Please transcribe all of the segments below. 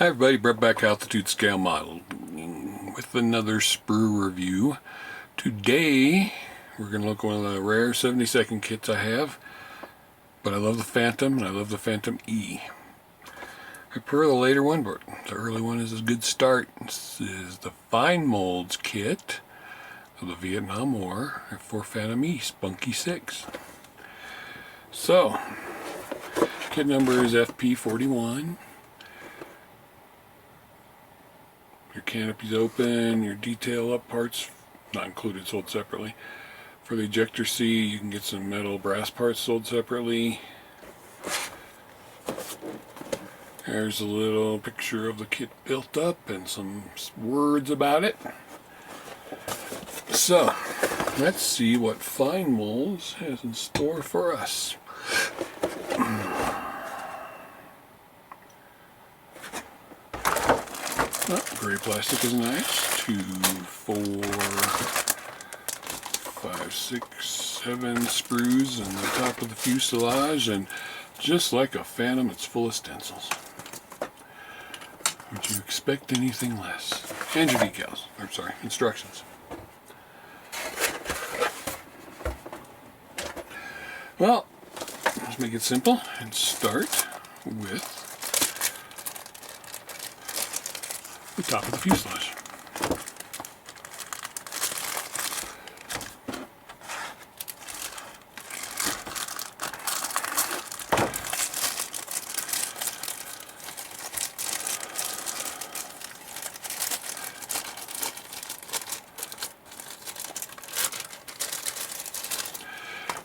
Hi everybody, Brett back, altitude scale model with another sprue review. Today we're going to look at one of the rare 70-second kits I have, but I love the Phantom and I love the Phantom E. I prefer the later one, but the early one is a good start. This is the Fine Molds kit of the Vietnam War F-4 Phantom E Spunky 6. So, kit number is FP41. Your canopy's open, your detail up parts, not included, sold separately. For the ejector seat, you can get some metal brass parts sold separately. There's a little picture of the kit built up and some words about it. So, let's see what Fine Molds has in store for us. Oh, gray plastic is nice. 2, 4, 5, 6, 7 sprues on the top of the fuselage, and just like a Phantom, it's full of stencils. Would you expect anything less? And your decals, or sorry, instructions. Well, let's make it simple and start with the top of the fuselage.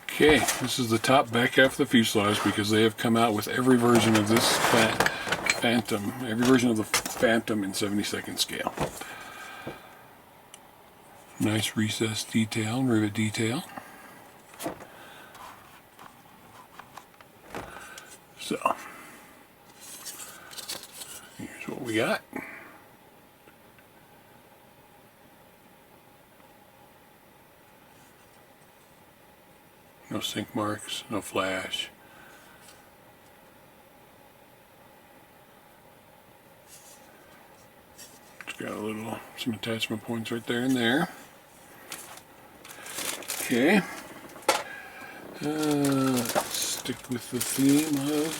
Okay, this is the top back half of the fuselage because they have come out with every version of this Phantom, every version of the Phantom in 70-second scale. Nice recessed detail, rivet detail. So, here's what we got. No sink marks, no flash. It's got some attachment points right there and there. Okay. Let's stick with the theme of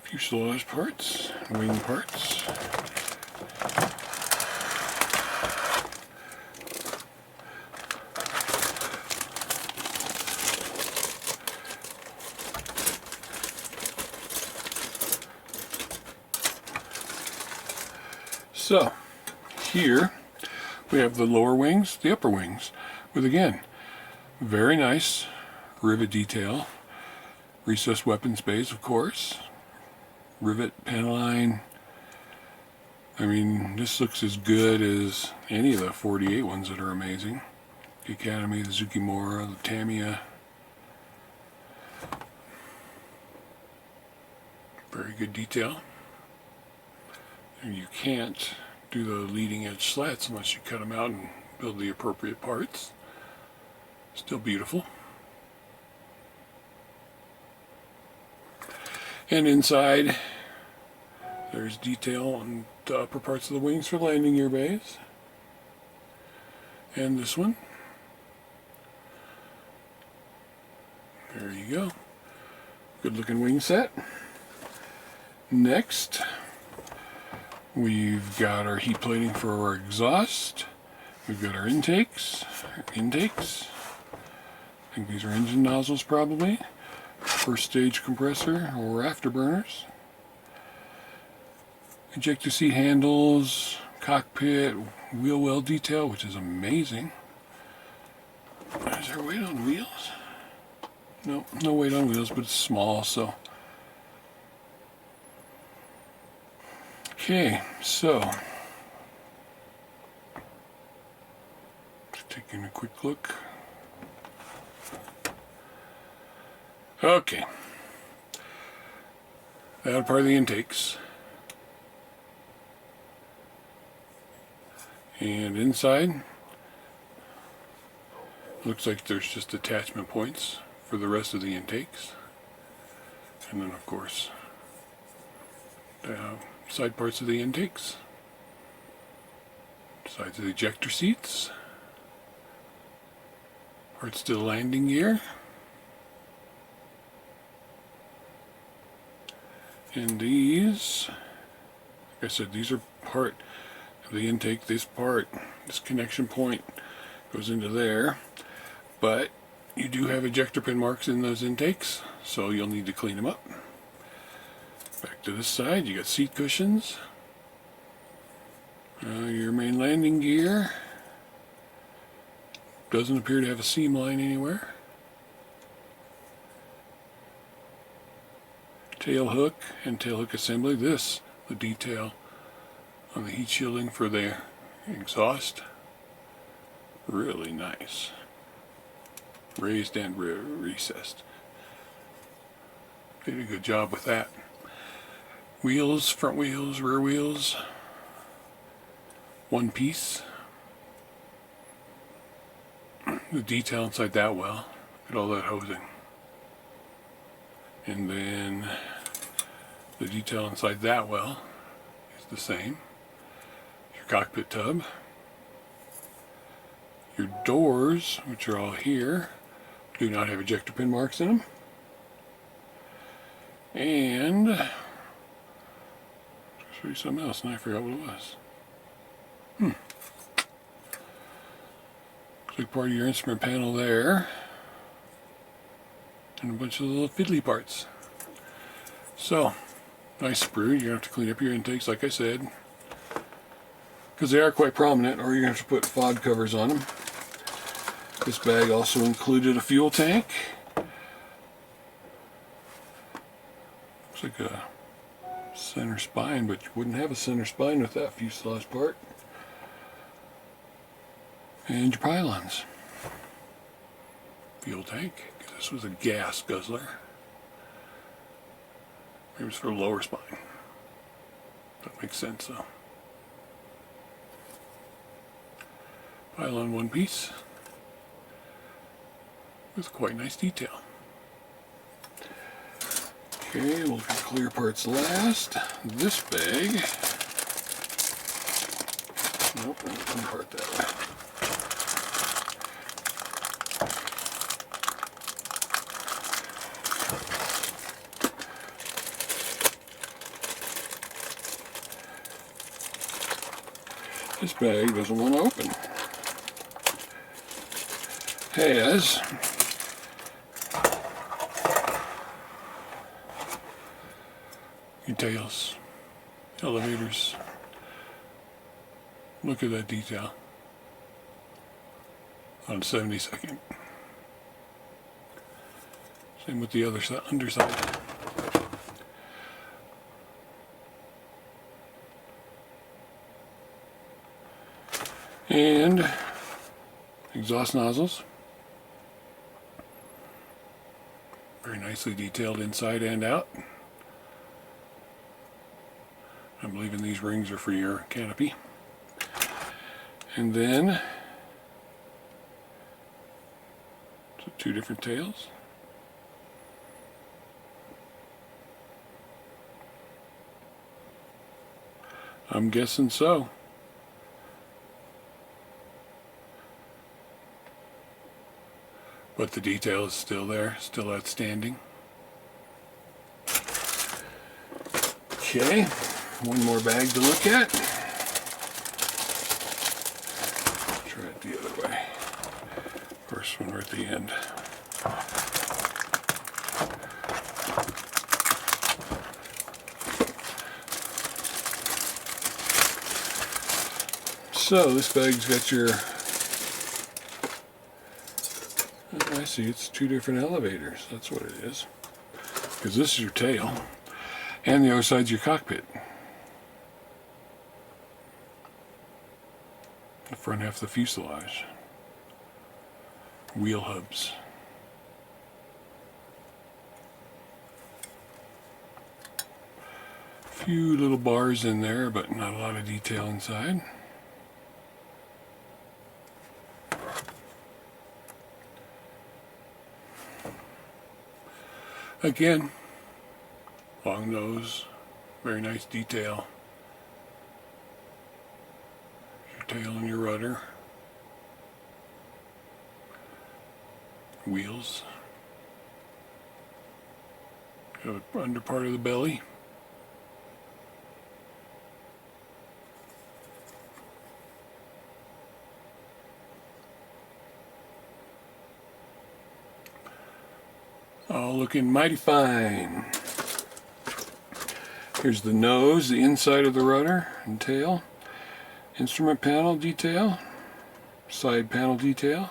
fuselage parts, wing parts. So, here we have the lower wings, the upper wings, with again, very nice rivet detail, recessed weapon space, of course, rivet line. I mean, this looks as good as any of the 48 ones that are amazing. The Academy, the Zukimura, the Tamiya. Very good detail. And you can't do the leading edge slats unless you cut them out and build the appropriate parts. Still beautiful. And inside, there's detail on the upper parts of the wings for landing gear bays. And this one. There you go. Good looking wing set. Next, we've got our heat plating for our exhaust. We've got our intakes. I think these are engine nozzles probably. First stage compressor or afterburners. Ejector seat handles, cockpit, wheel well detail, which is amazing. Is there weight on wheels? No, no weight on wheels, but it's small, so. Okay, so just taking a quick look. Okay, that part of the intakes, and inside looks like there's just attachment points for the rest of the intakes. And then of course side parts of the intakes, sides of the ejector seats, parts to the landing gear, and these, like I said, these are part of the intake. This connection point goes into there, but you do have ejector pin marks in those intakes, so you'll need to clean them up. Back to this side, you got seat cushions, your main landing gear. Doesn't appear to have a seam line anywhere. Tail hook and tail hook assembly. The detail on the heat shielding for the exhaust, really nice. Raised and recessed. Did a good job with that. Wheels, front wheels, rear wheels, one piece. The detail inside that well, look at all that hosing. And then the detail inside that well is the same. Your cockpit tub. Your doors, which are all here, do not have ejector pin marks in them. And I'll show you something else, and I forgot what it was. Looks like part of your instrument panel there, and a bunch of little fiddly parts. So, nice sprue. You're going to have to clean up your intakes, like I said, because they are quite prominent, or you're going to have to put FOD covers on them. This bag also included a fuel tank. Looks like a center spine, but you wouldn't have a center spine with that fuselage part. And your pylons. Fuel tank. This was a gas guzzler. Maybe it's for a lower spine. That makes sense though. Pylon one piece with quite nice detail. Okay, we'll look at clear parts last. This bag. Nope, one part that way. This bag doesn't want to open. Has your tails, elevators. Look at that detail on the 72nd. Same with the other underside. And exhaust nozzles. Very nicely detailed inside and out. I'm believing these rings are for your canopy. And then so two different tails. I'm guessing so. But the detail is still there, still outstanding. Okay, one more bag to look at. Try it the other way. First one right at the end. So this bag's got your, I see, it's two different elevators. That's what it is. Because this is your tail, and the other side's your cockpit. The front half of the fuselage. Wheel hubs. A few little bars in there, but not a lot of detail inside. Again, long nose, very nice detail. tail and your rudder. Wheels. Got the under part of the belly. All looking mighty fine. Here's the nose, the inside of the rudder and tail. Instrument panel detail. Side panel detail.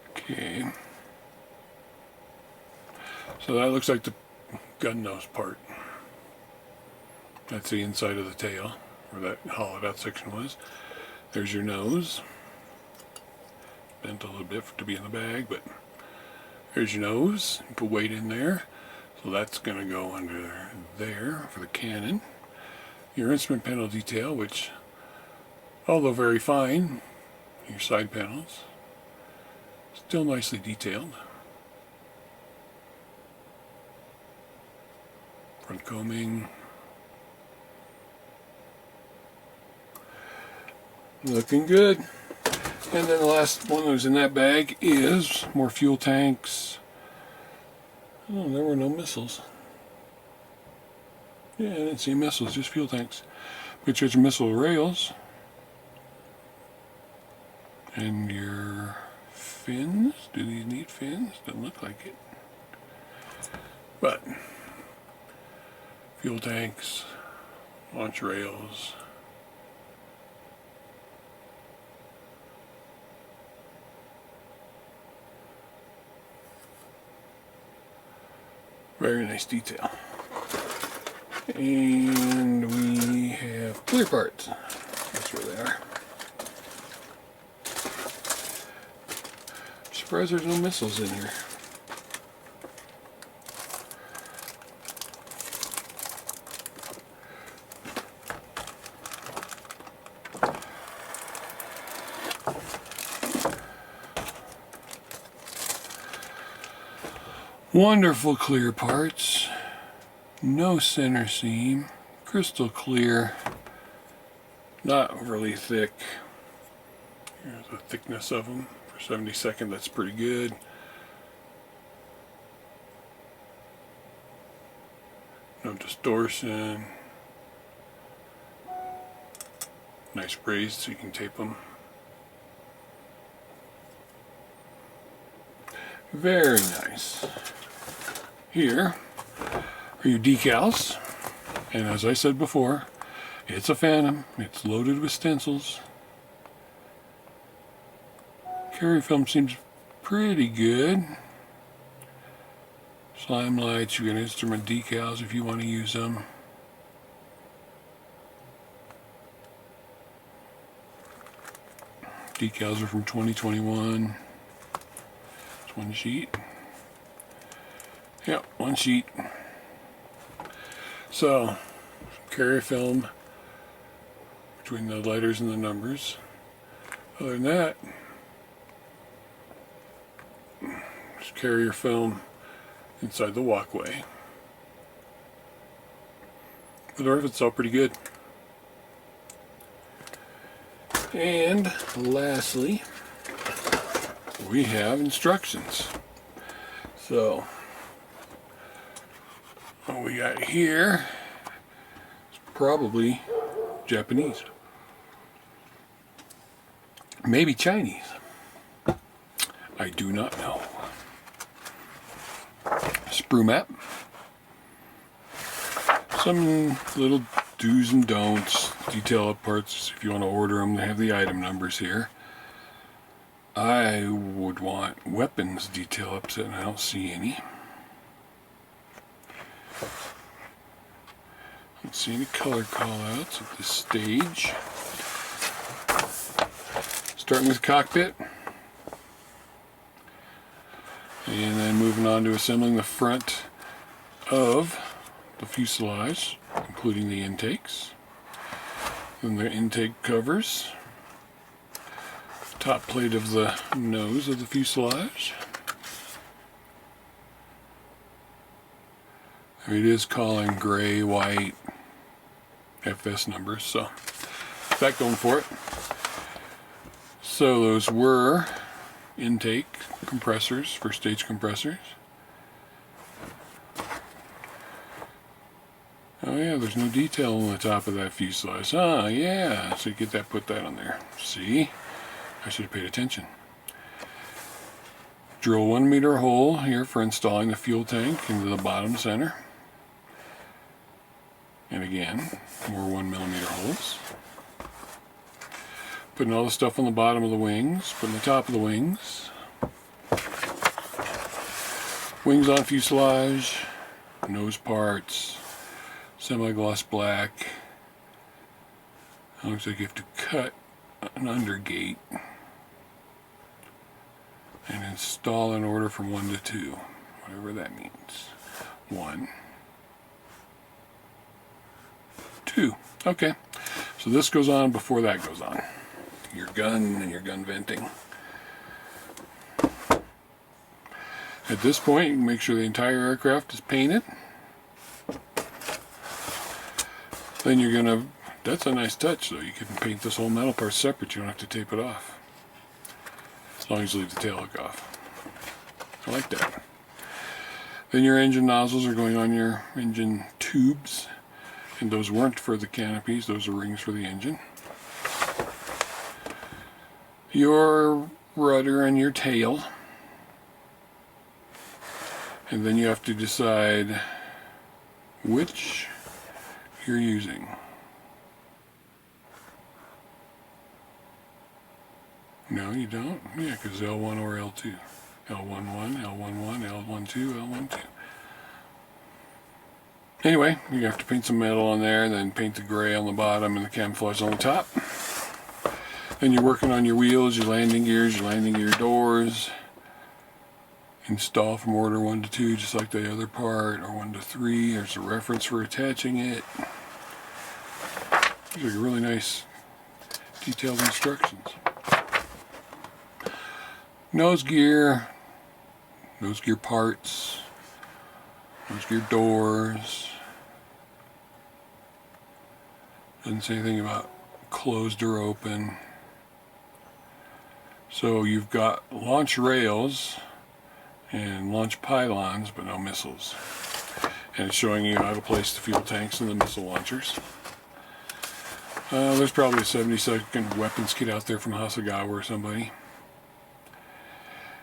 Okay. So that looks like the gun nose part. That's the inside of the tail, where that hollowed out section was. There's your nose. Bent a little bit to be in the bag, but there's your nose. You put weight in there. So that's going to go under there for the cannon. Your instrument panel detail, which, although very fine, your side panels, still nicely detailed. Front combing. Looking good. And then the last one that was in that bag is more fuel tanks. Oh, there were no missiles. Yeah, I didn't see missiles, just fuel tanks. But you got your missile rails. And your fins. Do these need fins? Doesn't look like it. But fuel tanks, launch rails. Very nice detail. And we have clear parts. That's where they are. I'm surprised there's no missiles in here. Wonderful clear parts, no center seam, crystal clear, not overly thick. Here's the thickness of them. For 72nd, that's pretty good. No distortion. Nice raised so you can tape them. Very nice. Here are your decals, and as I said before, it's a Phantom. It's loaded with stencils. Carrier film seems pretty good. Slime lights, you got instrument decals if you want to use them. Decals are from 2021. It's one sheet. Yep, one sheet. So, carrier film between the letters and the numbers. Other than that, just carrier film inside the walkway. But the rest of it's all pretty good. And lastly, we have instructions. So, what we got here is probably Japanese. Maybe Chinese. I do not know. Sprue map. Some little do's and don'ts, detail up parts if you want to order them. They have the item numbers here. I would want weapons detail ups and I don't see any. Don't see any color callouts at this stage. Starting with cockpit. And then moving on to assembling the front of the fuselage, including the intakes. Then the intake covers. Top plate of the nose of the fuselage. I mean, it is calling gray, white, FS numbers, so that going for it. So those were intake compressors, first stage compressors. Oh yeah, there's no detail on the top of that fuselage. Ah, yeah, so you get that, put that on there. See? I should have paid attention. Drill 1 meter hole here for installing the fuel tank into the bottom center. And again, more 1 millimeter holes. Putting all the stuff on the bottom of the wings, putting the top of the wings. Wings on fuselage, nose parts, semi-gloss black. It looks like you have to cut an undergate and install in order from 1 to 2, whatever that means. 1, 2. Okay, so this goes on before that goes on. Your gun and your gun venting. At this point, you can make sure the entire aircraft is painted. Then you're gonna, that's a nice touch though, you can paint this whole metal part separate, you don't have to tape it off. As long as you leave the tail hook off. I like that. Then your engine nozzles are going on your engine tubes, and those weren't for the canopies, those are rings for the engine. Your rudder and your tail. And then you have to decide which you're using. No, you don't? Yeah, because L1 or L2. L11, L11, L12, L12. Anyway, you have to paint some metal on there, and then paint the gray on the bottom and the camouflage on the top. Then you're working on your wheels, your landing gears, your landing gear doors. Install from order 1 to 2, just like the other part, or 1 to 3. There's a reference for attaching it. These are really nice, detailed instructions. Nose gear parts, nose gear doors. Doesn't say anything about closed or open. So you've got launch rails and launch pylons, but no missiles. And it's showing you how to place the fuel tanks and the missile launchers. There's probably a 70-second weapons kit out there from Hasegawa or somebody.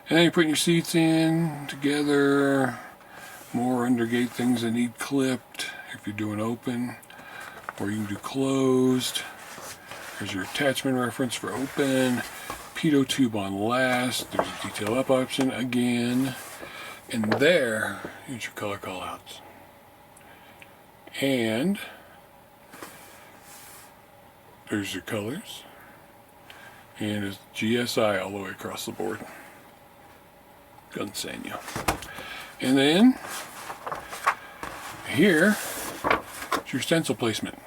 And then you're putting your seats in together. More undergate things that need clipped if you're doing open, or you can do closed. There's your attachment reference for open. Pitot tube on last. There's a detail up option again. And here's your color callouts. And there's your colors. And it's GSI all the way across the board. Gunsanyo. And then here is your stencil placement.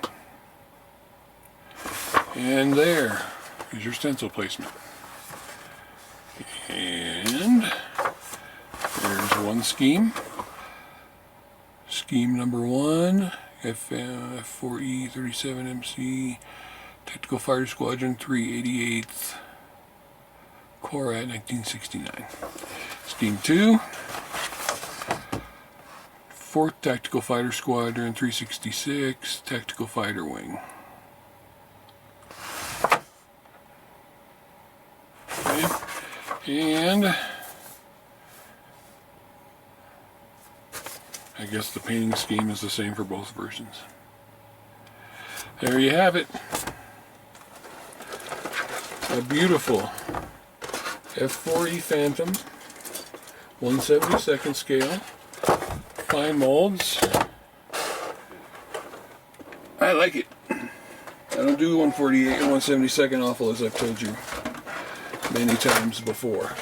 And there is your stencil placement. And there's one scheme. Scheme number 1, F-4E 37MC, Tactical Fighter Squadron 388th, Corps 1969. Scheme 2, 4th Tactical Fighter Squadron 366, Tactical Fighter Wing. Okay. And I guess the painting scheme is the same for both versions. There you have it. A beautiful F-4E Phantom, 1/72 scale, fine molds. I like it. I don't do 1/48 or 1/72 awful, as I've told you many times before.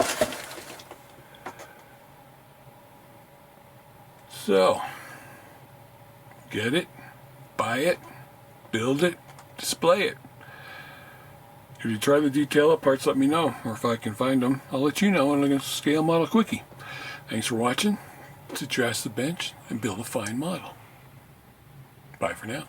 So, get it, buy it, build it, display it. If you try the detail up parts, let me know, or if I can find them, I'll let you know in a scale model quickie. Thanks for watching. to trash the bench and build a fine model. Bye for now.